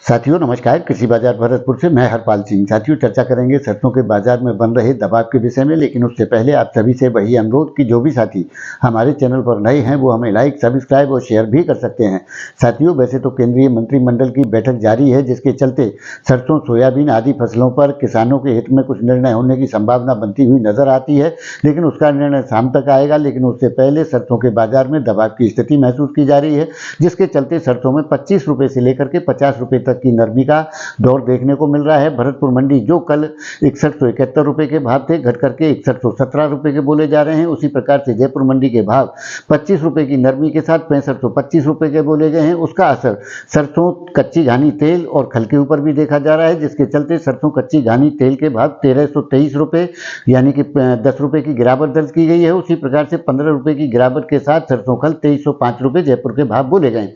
साथियों नमस्कार। कृषि बाजार भरतपुर से मैं हरपाल सिंह। साथियों चर्चा करेंगे सरसों के बाजार में बन रहे दबाव के विषय में, लेकिन उससे पहले आप सभी से वही अनुरोध कि जो भी साथी हमारे चैनल पर नए हैं वो हमें लाइक, सब्सक्राइब और शेयर भी कर सकते हैं। साथियों वैसे तो केंद्रीय मंत्रिमंडल की बैठक जारी है, जिसके चलते सरसों, सोयाबीन आदि फसलों पर किसानों के हित में कुछ निर्णय होने की संभावना बनती हुई नजर आती है, लेकिन उसका निर्णय शाम तक आएगा। लेकिन उससे पहले सरसों के बाजार में दबाव की स्थिति महसूस की जा रही है, जिसके चलते सरसों में 25 रुपये से लेकर के 50 रुपये तक की नरमी का दौर देखने को मिल रहा है। भरतपुर मंडी जो कल 6171 रुपये के भाव थे, घट करके 6117 रुपये के बोले जा रहे हैं। उसी प्रकार से जयपुर मंडी के भाव 25 रुपये की नरमी के साथ 6525 रुपये के बोले गए हैं। उसका असर सरसों, कच्ची घानी तेल और खल के ऊपर भी देखा जा रहा है, जिसके चलते सरसों, कच्ची घानी तेल के भाव 1323 रुपये यानी कि 10 रुपये की गिरावट दर्ज की गई है। उसी प्रकार से 15 रुपये की गिरावट के साथ सरसों खल 2305 रुपये जयपुर के भाव बोले गए।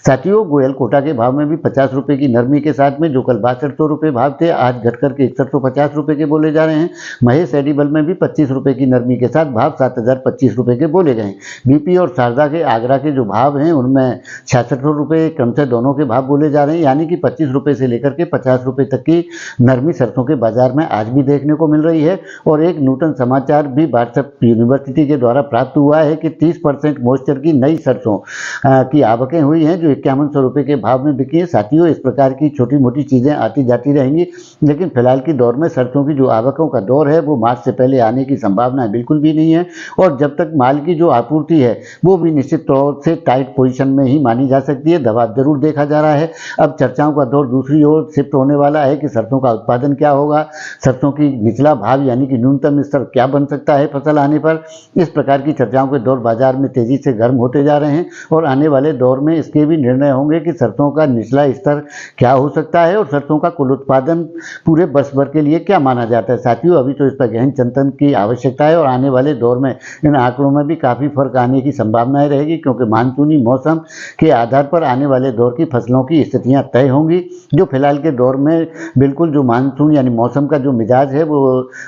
साथियों गोयल कोटा के भाव में भी 50 रुपये की नरमी के साथ में जो कल 6200 रुपये भाव थे, आज घट करके 6150 रुपये के बोले जा रहे हैं। महेश एडिबल में भी 25 रुपये की नरमी के साथ भाव 7025 रुपये के बोले गए। बीपी और शारदा के आगरा के जो भाव हैं उनमें 6600 रुपये क्रम से दोनों के भाव बोले जा रहे हैं, यानी कि 25 रुपये से लेकर के 50 रुपये तक की नरमी सरसों के बाजार में आज भी देखने को मिल रही है। और एक नूतन समाचार भी व्हाट्सएप यूनिवर्सिटी के द्वारा प्राप्त हुआ है कि 30% मॉइस्चर की नई सरसों की आवकें हुई हैं, जो 5100 रुपये के भाव में बिकी है। साथियों इस प्रकार की छोटी मोटी चीज़ें आती जाती रहेंगी, लेकिन फिलहाल की दौर में सरसों की जो आवकों का दौर है वो मार्च से पहले आने की संभावना बिल्कुल भी नहीं है। और जब तक माल की जो आपूर्ति है वो भी निश्चित तौर से टाइट पोजीशन में ही मानी जा सकती है। दबाव जरूर देखा जा रहा है। अब चर्चाओं का दौर दूसरी ओर शिफ्ट होने वाला है कि सरसों का उत्पादन क्या होगा, सरसों की निचला भाव यानी कि न्यूनतम स्तर क्या बन सकता है फसल आने पर। इस प्रकार की चर्चाओं के दौर बाजार में तेजी से गर्म होते जा रहे हैं और आने वाले दौर में इसके भी निर्णय होंगे कि सरसों का निचला स्तर क्या हो सकता है और सरसों का कुल उत्पादन पूरे वर्ष भर के लिए क्या माना जाता है। साथियों अभी तो इस पर गहन चिंतन की आवश्यकता है और आने वाले दौर में इन आंकड़ों में भी काफ़ी फर्क आने की संभावनाएं रहेगी, क्योंकि मानसूनी मौसम के आधार पर आने वाले दौर की फसलों की स्थितियां तय होंगी। जो फिलहाल के दौर में बिल्कुल जो मानसून यानी मौसम का जो मिजाज है वो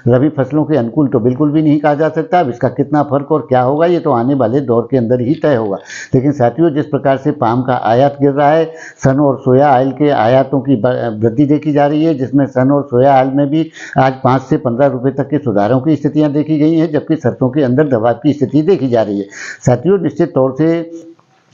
रबी फसलों के अनुकूल तो बिल्कुल भी नहीं कहा जा सकता। अब इसका कितना फर्क और क्या होगा ये तो आने वाले दौर के अंदर ही तय होगा। लेकिन साथियों जिस प्रकार से पाम का आयात गिर रहा है, सन और सोया ऑयल के आयातों की वृद्धि देखी जा रही है, जिसमें सन और सोया ऑयल में भी आज 5 से 15 रुपये तक के सुधारों की स्थितियां देखी गई हैं, जबकि सरसों के अंदर दबाव की स्थिति देखी जा रही है। साथियों निश्चित तौर से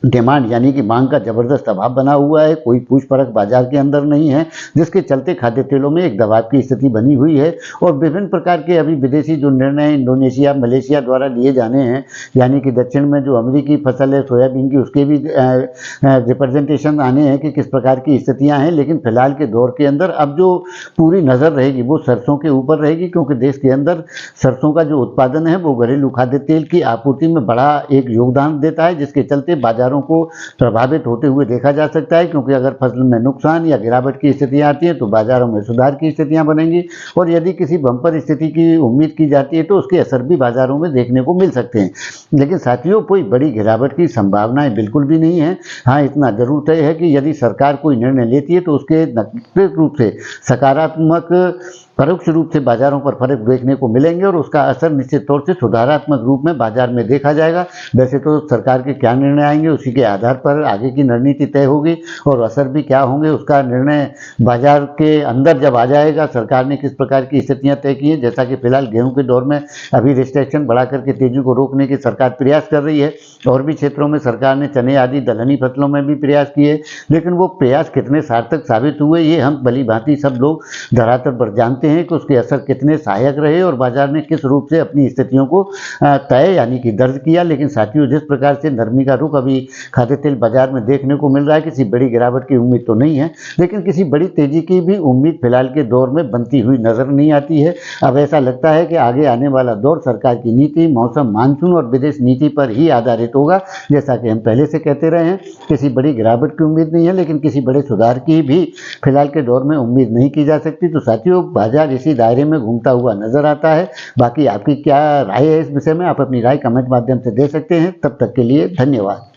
डिमांड यानी कि मांग का जबरदस्त अभाव बना हुआ है, कोई पूछ परख बाजार के अंदर नहीं है, जिसके चलते खाद्य तेलों में एक दबाव की स्थिति बनी हुई है। और विभिन्न प्रकार के अभी विदेशी जो निर्णय इंडोनेशिया, मलेशिया द्वारा लिए जाने हैं, यानी कि दक्षिण में जो अमेरिकी फसल है सोयाबीन की, उसके भी रिप्रेजेंटेशन आने हैं कि किस प्रकार की स्थितियाँ हैं। लेकिन फिलहाल के दौर के अंदर अब जो पूरी नज़र रहेगी वो सरसों के ऊपर रहेगी, क्योंकि देश के अंदर सरसों का जो उत्पादन है वो घरेलू खाद्य तेल की आपूर्ति में बड़ा एक योगदान देता है, जिसके चलते बाजार को प्रभावित होते हुए देखा जा सकता है। क्योंकि अगर फसल में नुकसान या गिरावट की स्थितियां आती है तो बाजारों में सुधार की स्थितियां बनेंगी, और यदि किसी बम्पर स्थिति की उम्मीद की जाती है तो उसके असर भी बाजारों में देखने को मिल सकते हैं। लेकिन साथियों कोई बड़ी गिरावट की संभावनाएं बिल्कुल भी नहीं है। हाँ इतना जरूर तय है कि यदि सरकार कोई निर्णय लेती है तो उसके निश्चित रूप से सकारात्मक परोक्ष रूप से बाजारों पर फर्क देखने को मिलेंगे और उसका असर निश्चित तौर से सुधारात्मक रूप में बाजार में देखा जाएगा। वैसे तो सरकार के क्या निर्णय आएंगे उसी के आधार पर आगे की रणनीति तय होगी, और असर भी क्या होंगे उसका निर्णय बाजार के अंदर जब आ जाएगा। सरकार ने किस प्रकार की स्थितियां तय की हैं, जैसा कि फिलहाल गेहूं के दौर में अभी रिस्ट्रिक्शन बढ़ा करके तेजी को रोकने की सरकार प्रयास कर रही है, और भी क्षेत्रों में सरकार ने चने आदि दलहनी फसलों में भी प्रयास किए, लेकिन वो प्रयास कितने सार्थक साबित हुए ये हम भली भांति सब लोग धरातल पर जानते हैं कि उसके असर कितने सहायक रहे और बाजार ने किस रूप से अपनी स्थितियों को तय यानी कि दर्ज किया। लेकिन साथियों जिस प्रकार से नरमी का रुख अभी खाद्य तेल बाजार में देखने को मिल रहा है, किसी बड़ी गिरावट की उम्मीद तो नहीं है, लेकिन किसी बड़ी तेजी की भी उम्मीद फिलहाल के दौर में बनती हुई नजर नहीं आती है। अब ऐसा लगता है कि आगे आने वाला दौर सरकार की नीति, मौसम, मानसून और विदेश नीति पर ही आधारित होगा। जैसा कि हम पहले से कहते रहे हैं, किसी बड़ी गिरावट की उम्मीद नहीं है, लेकिन किसी बड़े सुधार की भी फिलहाल के दौर में उम्मीद नहीं की जा सकती। तो साथियों बाजार इसी दायरे में घूमता हुआ नजर आता है। बाकी आपकी क्या राय है इस विषय में, आप अपनी राय कमेंट माध्यम से दे सकते हैं। तब तक के लिए धन्यवाद।